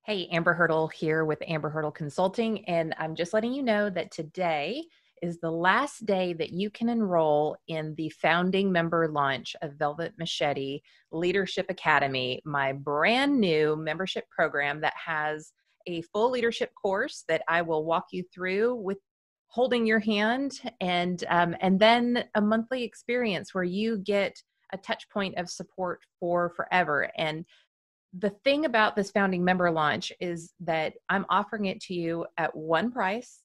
Hey, Amber Hurdle here with Amber Hurdle Consulting, and I'm just letting you know that today is the last day that you can enroll in the founding member launch of Velvet Machete Leadership Academy, my brand new membership program that has a full leadership course that I will walk you through with holding your hand, and then a monthly experience where you get a touch point of support for forever. And the thing about this founding member launch is that I'm offering it to you at one price,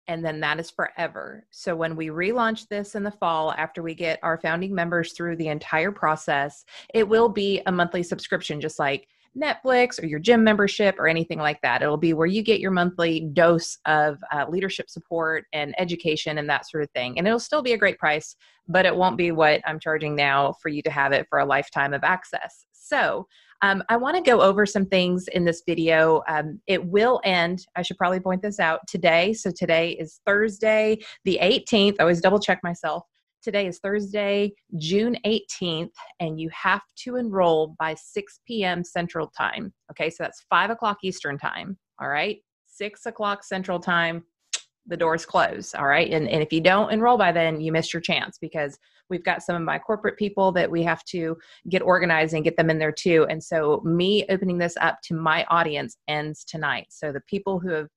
and then that is forever. So when we relaunch this in the fall, after we get our founding members through the entire process, it will be a monthly subscription, just like Netflix or your gym membership or anything like that. It'll be where you get your monthly dose of leadership support and education and that sort of thing. And it'll still be a great price, but it won't be what I'm charging now for you to have it for a lifetime of access. So I want to go over some things in this video. It will end, I should probably point this out, today. So today is Thursday, the 18th. I always double check myself. Today is Thursday, June 18th, and you have to enroll by 6 p.m. Central Time. Okay, so that's 5 o'clock Eastern Time. All right, 6 o'clock Central Time, the doors close. All right, and if you don't enroll by then, you missed your chance, because we've got some of my corporate people that we have to get organized and get them in there too. And so me opening this up to my audience ends tonight. So the people who have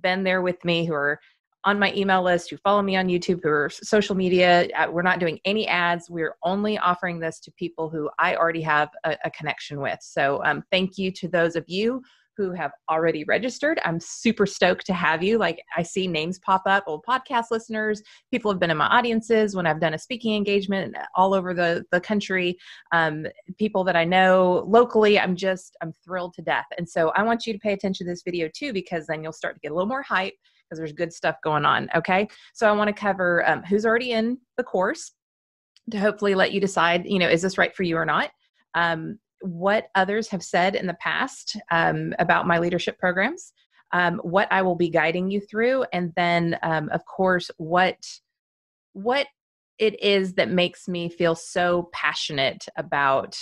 been there with me, who are on my email list, who follow me on YouTube, who are social media, we're not doing any ads. We're only offering this to people who I already have a connection with. So thank you to those of you who have already registered. I'm super stoked to have you. Like, I see names pop up, old podcast listeners, people have been in my audiences when I've done a speaking engagement all over the country, people that I know locally. I'm thrilled to death. And so I want you to pay attention to this video too, because then you'll start to get a little more hype, because there's good stuff going on. Okay. So I want to cover who's already in the course to hopefully let you decide, is this right for you or not? What others have said in the past about my leadership programs, what I will be guiding you through, and then, of course, what it is that makes me feel so passionate about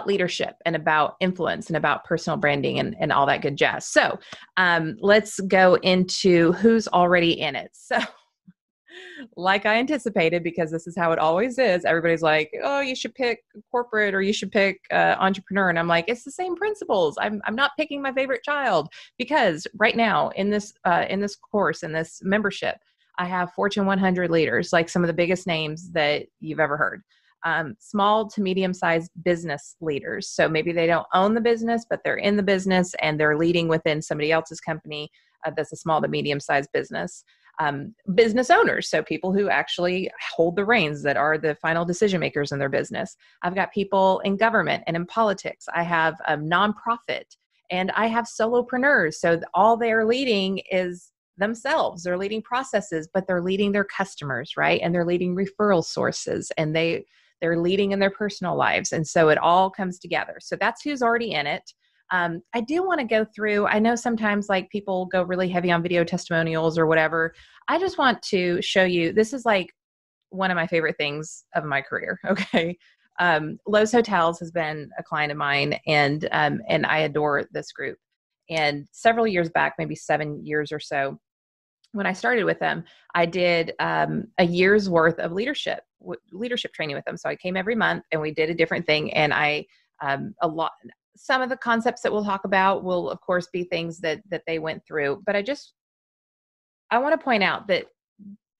leadership and about influence and about personal branding and all that good jazz. So let's go into who's already in it. So like I anticipated, because this is how it always is, everybody's like, oh, you should pick corporate or you should pick entrepreneur. And I'm like, it's the same principles. I'm not picking my favorite child, because right now in this course, in this membership, I have Fortune 100 leaders, like some of the biggest names that you've ever heard. Small to medium-sized business leaders. So maybe they don't own the business, but they're in the business and they're leading within somebody else's company that's a small to medium-sized business. Business owners, so people who actually hold the reins, that are the final decision makers in their business. I've got people in government and in politics. I have a nonprofit, and I have solopreneurs. So all they're leading is themselves. They're leading processes, but they're leading their customers, right? And they're leading referral sources, and they're leading in their personal lives. And so it all comes together. So that's who's already in it. I do want to go through, I know sometimes like people go really heavy on video testimonials or whatever. I just want to show you, this is like one of my favorite things of my career. Okay. Lowe's Hotels has been a client of mine, and I adore this group. And several years back, maybe 7 years or so, when I started with them, I did a year's worth of leadership training with them. So I came every month and we did a different thing. And some of the concepts that we'll talk about will, of course, be things that they went through. But I want to point out that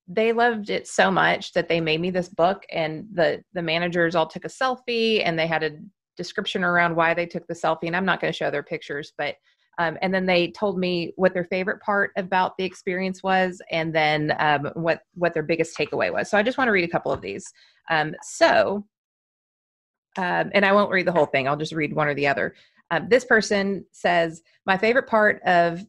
they loved it so much that they made me this book, and the managers all took a selfie, and they had a description around why they took the selfie. And I'm not going to show their pictures, but and then they told me what their favorite part about the experience was, and then what their biggest takeaway was. So I just want to read a couple of these. And I won't read the whole thing. I'll just read one or the other. This person says, my favorite part of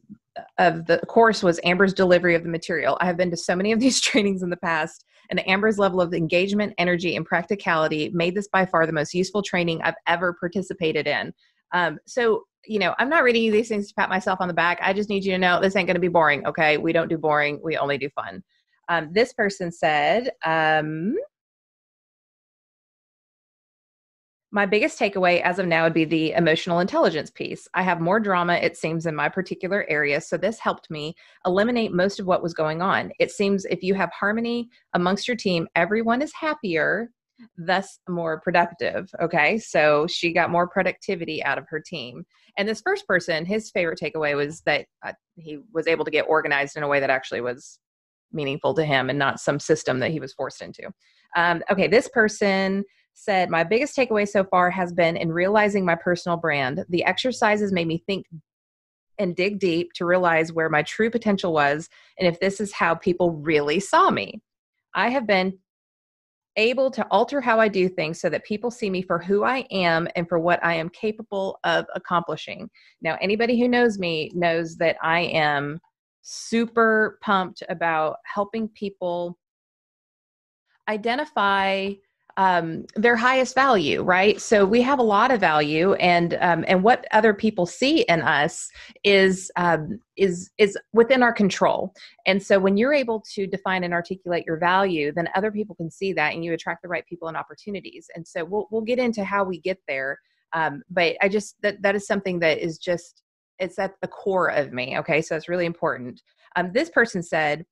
the course was Amber's delivery of the material. I have been to so many of these trainings in the past, and Amber's level of engagement, energy, and practicality made this by far the most useful training I've ever participated in. So, I'm not reading you these things to pat myself on the back. I just need you to know this ain't going to be boring. Okay. We don't do boring. We only do fun. This person said, My biggest takeaway as of now would be the emotional intelligence piece. I have more drama, it seems, in my particular area. So this helped me eliminate most of what was going on. It seems if you have harmony amongst your team, everyone is happier, thus more productive. Okay. So she got more productivity out of her team. And this first person, his favorite takeaway was that he was able to get organized in a way that actually was meaningful to him and not some system that he was forced into. Okay. This person said, my biggest takeaway so far has been in realizing my personal brand. The exercises made me think and dig deep to realize where my true potential was and if this is how people really saw me. I have been able to alter how I do things so that people see me for who I am and for what I am capable of accomplishing. Now, anybody who knows me knows that I am super pumped about helping people identify their highest value, right? So we have a lot of value, and what other people see in us is within our control. And so when you're able to define and articulate your value, then other people can see that, and you attract the right people and opportunities. And so we'll get into how we get there, but I just that is something that is just it's at the core of me. Okay, so it's really important. This person said,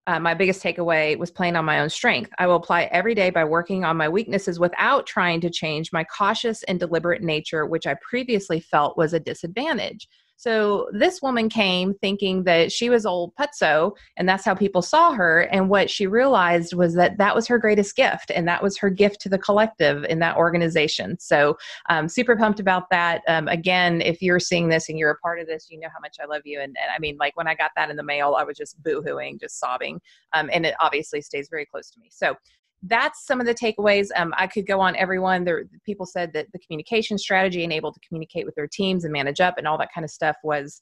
my biggest takeaway was playing on my own strength. I will apply every day by working on my weaknesses without trying to change my cautious and deliberate nature, which I previously felt was a disadvantage. So this woman came thinking that she was old putzo, and that's how people saw her. And what she realized was that that was her greatest gift, and that was her gift to the collective in that organization. So super pumped about that. Again, if you're seeing this and you're a part of this, you know how much I love you. And I mean, like when I got that in the mail, I was just boo-hooing, just sobbing. And it obviously stays very close to me. So that's some of the takeaways. I could go on everyone. People said that the communication strategy and able to communicate with their teams and manage up and all that kind of stuff was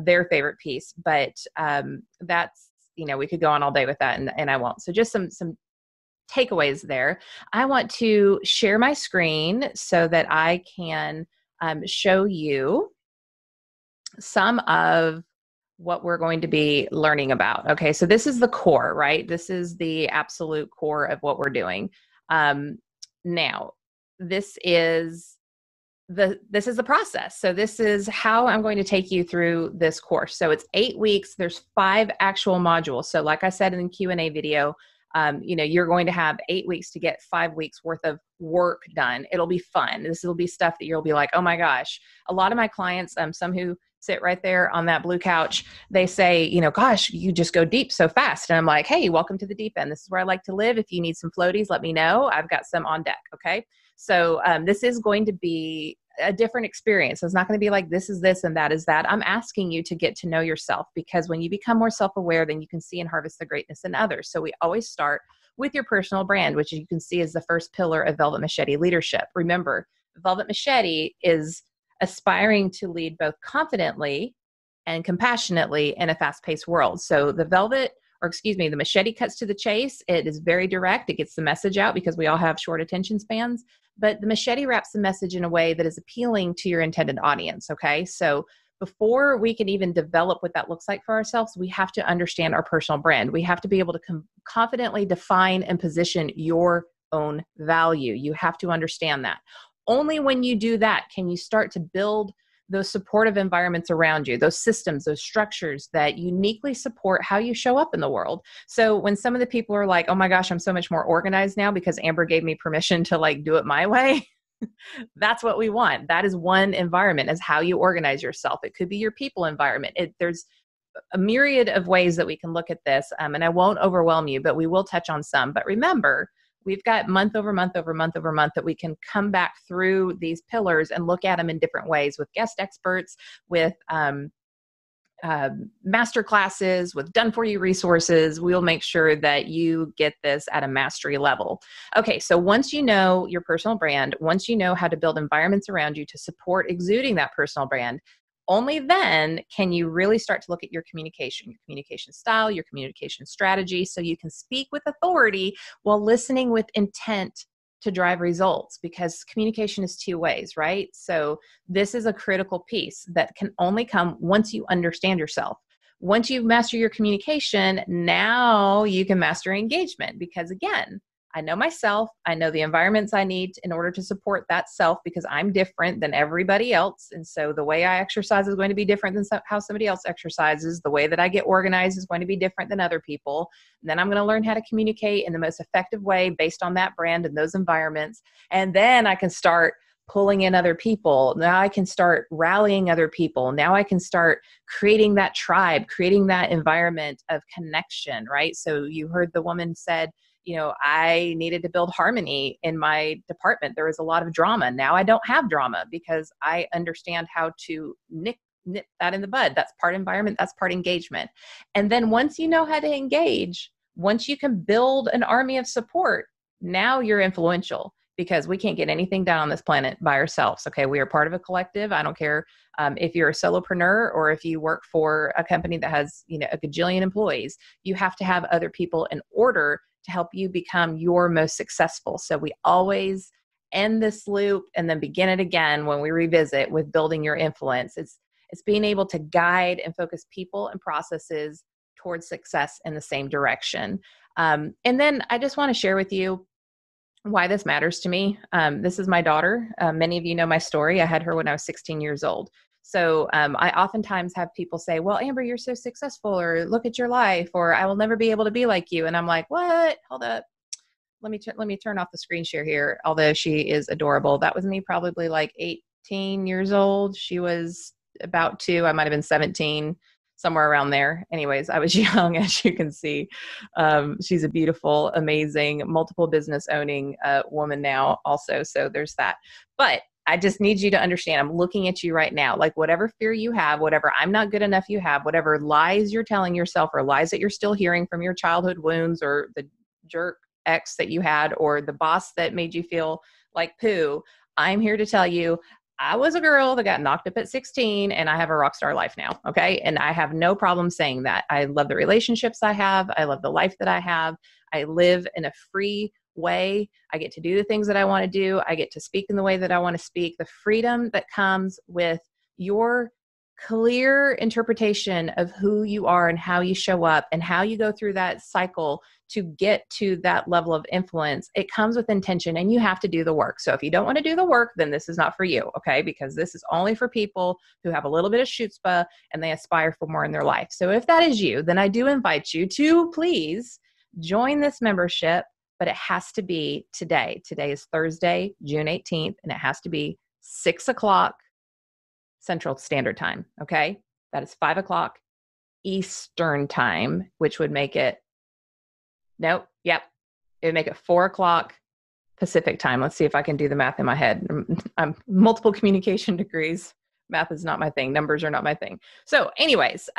their favorite piece. But that's, we could go on all day with that, and I won't. So just some takeaways there. I want to share my screen so that I can show you some of what we're going to be learning about. Okay, so this is the core, right? This is the absolute core of what we're doing. Now, this is the process. So this is how I'm going to take you through this course. So it's 8 weeks. There's 5 actual modules. So like I said in the Q&A video, you're going to have 8 weeks to get 5 weeks worth of work done. It'll be fun. This will be stuff that you'll be like, oh my gosh. A lot of my clients, some who sit right there on that blue couch, they say, gosh, you just go deep so fast. And I'm like, hey, welcome to the deep end. This is where I like to live. If you need some floaties, let me know. I've got some on deck. Okay. So this is going to be a different experience. It's not going to be like this is this and that is that. I'm asking you to get to know yourself, because when you become more self-aware, then you can see and harvest the greatness in others. So we always start with your personal brand, which you can see is the first pillar of Velvet Machete Leadership. Remember, Velvet Machete is aspiring to lead both confidently and compassionately in a fast-paced world. So the machete cuts to the chase. It is very direct. It gets the message out because we all have short attention spans, but the machete wraps the message in a way that is appealing to your intended audience. Okay. So before we can even develop what that looks like for ourselves, we have to understand our personal brand. We have to be able to confidently define and position your own value. You have to understand that. Only when you do that can you start to build those supportive environments around you, those systems, those structures that uniquely support how you show up in the world. So when some of the people are like, oh my gosh, I'm so much more organized now because Amber gave me permission to do it my way. That's what we want. That is one environment, is how you organize yourself. It could be your people environment. There's a myriad of ways that we can look at this. And I won't overwhelm you, but we will touch on some. But remember, we've got month over month over month over month that we can come back through these pillars and look at them in different ways with guest experts, with master classes, with done-for-you resources. We'll make sure that you get this at a mastery level. Okay, so once you know your personal brand, once you know how to build environments around you to support exuding that personal brand, only then can you really start to look at your communication style, your communication strategy, so you can speak with authority while listening with intent to drive results, because communication is 2 ways, right? So this is a critical piece that can only come once you understand yourself. Once you master your communication, now you can master engagement, because again, I know myself. I know the environments I need in order to support that self because I'm different than everybody else. And so the way I exercise is going to be different than how somebody else exercises. The way that I get organized is going to be different than other people. And then I'm going to learn how to communicate in the most effective way based on that brand and those environments. And then I can start pulling in other people. Now I can start rallying other people. Now I can start creating that tribe, creating that environment of connection, right? So you heard the woman said, I needed to build harmony in my department. There was a lot of drama. Now I don't have drama because I understand how to nip that in the bud. That's part environment. That's part engagement. And then once you know how to engage, once you can build an army of support, now you're influential because we can't get anything done on this planet by ourselves. Okay. We are part of a collective. I don't care if you're a solopreneur or if you work for a company that has, a gajillion employees, you have to have other people in order to help you become your most successful. So we always end this loop and then begin it again when we revisit with building your influence. It's being able to guide and focus people and processes towards success in the same direction. And then I just want to share with you why this matters to me. This is my daughter. Many of you know my story. I had her when I was 16 years old. So I oftentimes have people say, well, Amber, you're so successful, or look at your life, or I will never be able to be like you. And I'm like, what? Hold up. Let me turn off the screen share here. Although she is adorable. That was me probably like 18 years old. She was about 2. I might've been 17, somewhere around there. Anyways, I was young, as you can see. She's a beautiful, amazing, multiple business owning woman now also. So there's that. But I just need you to understand, I'm looking at you right now, like whatever fear you have, whatever I'm not good enough you have, whatever lies you're telling yourself or lies that you're still hearing from your childhood wounds or the jerk ex that you had or the boss that made you feel like poo, I'm here to tell you, I was a girl that got knocked up at 16 and I have a rock star life now. Okay. And I have no problem saying that. I love the relationships I have. I love the life that I have. I live in a free way. I get to do the things that I want to do. I get to speak in the way that I want to speak. The freedom that comes with your clear interpretation of who you are and how you show up and how you go through that cycle to get to that level of influence, it comes with intention and you have to do the work. So if you don't want to do the work, then this is not for you, okay? Because this is only for people who have a little bit of chutzpah and they aspire for more in their life. So if that is you, then I do invite you to please join this membership, but it has to be today. Today is Thursday, June 18th, and it has to be 6 o'clock Central Standard Time, okay? That is 5 o'clock Eastern Time, which would make it, it would make it 4 o'clock Pacific Time. Let's see if I can do the math in my head. I'm multiple communication degrees. Math is not my thing. Numbers are not my thing. So anyways,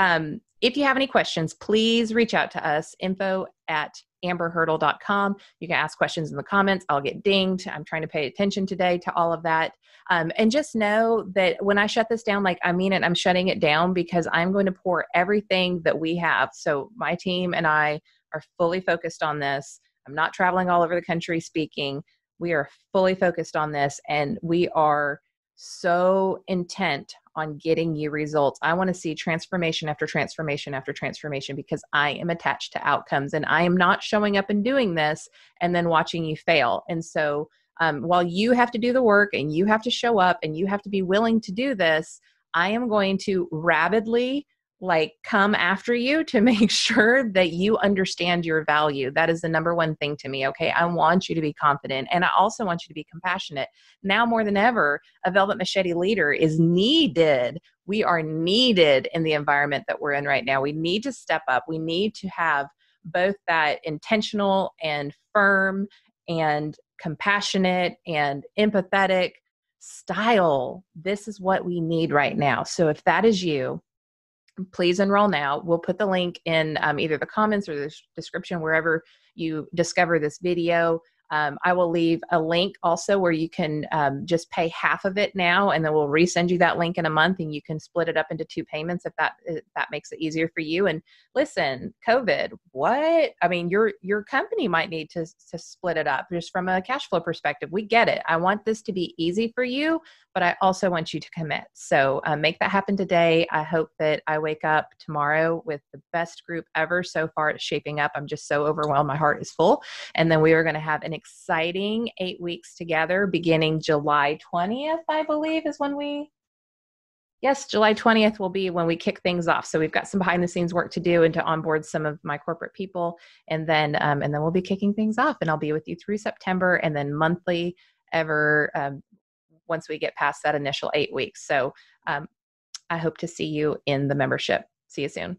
if you have any questions, please reach out to us, info@amberhurdle.com. You can ask questions in the comments. I'll get dinged. I'm trying to pay attention today to all of that. And just know that when I shut this down, like I mean it, I'm shutting it down because I'm going to pour everything that we have. So my team and I are fully focused on this. I'm not traveling all over the country speaking. We are fully focused on this and we are so intent on getting you results. I want to see transformation after transformation after transformation because I am attached to outcomes and I am not showing up and doing this and then watching you fail. And so while you have to do the work and you have to show up and you have to be willing to do this, I am going to rabidly come after you to make sure that you understand your value. That is the number one thing to me. Okay. I want you to be confident. And I also want you to be compassionate. Now more than ever, a Velvet Machete leader is needed. We are needed in the environment that we're in right now. We need to step up. We need to have both that intentional and firm and compassionate and empathetic style. This is what we need right now. So if that is you, please enroll now. We'll put the link in either the comments or the description, wherever you discover this video. I will leave a link also where you can just pay half of it now, and then we'll resend you that link in a month, and you can split it up into 2 payments if that makes it easier for you. And listen, COVID, what? I mean, your company might need to split it up just from a cash flow perspective. We get it. I want this to be easy for you, but I also want you to commit. So make that happen today. I hope that I wake up tomorrow with the best group ever. So far, it's shaping up. I'm just so overwhelmed. My heart is full. And then we are going to have an exciting 8 weeks together beginning July 20th, I believe, is when yes, July 20th will be when we kick things off. So we've got some behind the scenes work to do and to onboard some of my corporate people. And then we'll be kicking things off, and I'll be with you through September, and then monthly ever once we get past that initial 8 weeks. So I hope to see you in the membership. See you soon.